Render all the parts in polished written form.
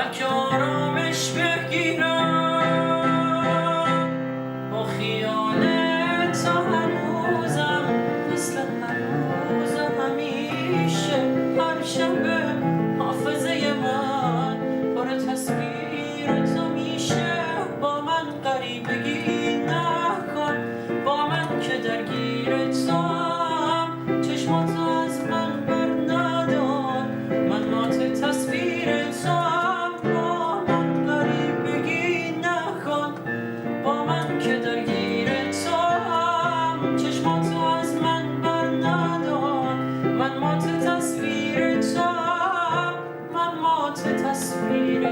بلکه آرامش بگیرم با خیالت تا هنوزم مثل هنوز همیشه هر شب حافظه من پر تصویر تو میشه با من غریبگی نکن با من که درگیر توام چشماتو از من بر ندار من مات تصویر توام با من غریبگی نکن با من که درگیر توام چشماتو از من بر ندار من مات تصویر توام من مات تصویر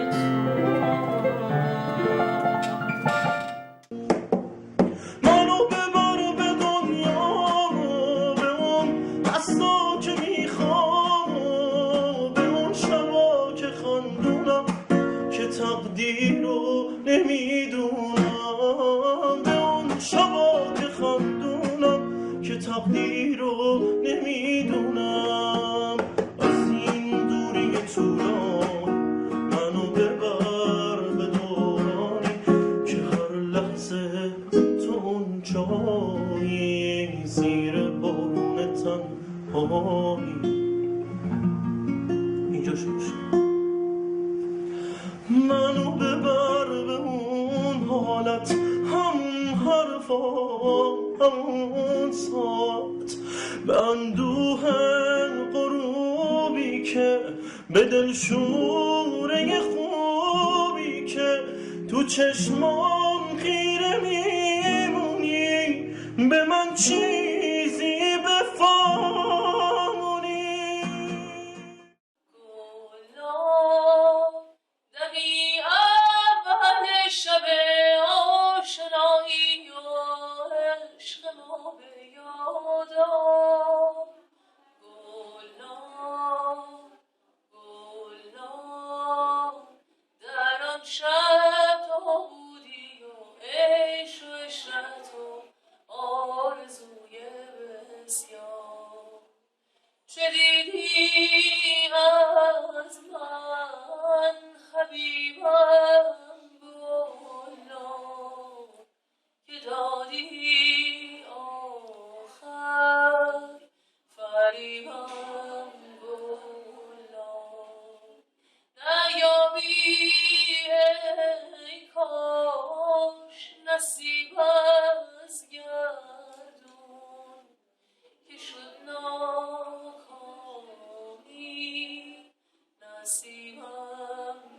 منو ببر به دنیا به اون دستا که میخوام به اون شبا که خندونم که تقدیر رو نمیدونم به اون شبا که خندونم که تقدیر رو نمیدونم از این دوری طولان منو ببر به دورانی که هر لحظه تو اون جایی زیر بارون تنهایی اینجا شد منو ببر به اون حالت همون حرفا همون ساعت به اندوه غروبی که به دلشوره خوبی که تو چشمام خیره میمونی به من چیزی بفهمونی دمی اول شب آشنایی و عشق ما به یادم گلنار در آن شب تو بودی و عشق و عشرت و آرزوی بسیار چه دیدی از من حبیبم گلنار که دادی آخر فریبم گلنار نیابی ای کاش نصیب از گردون که شد ناکامی نصیبم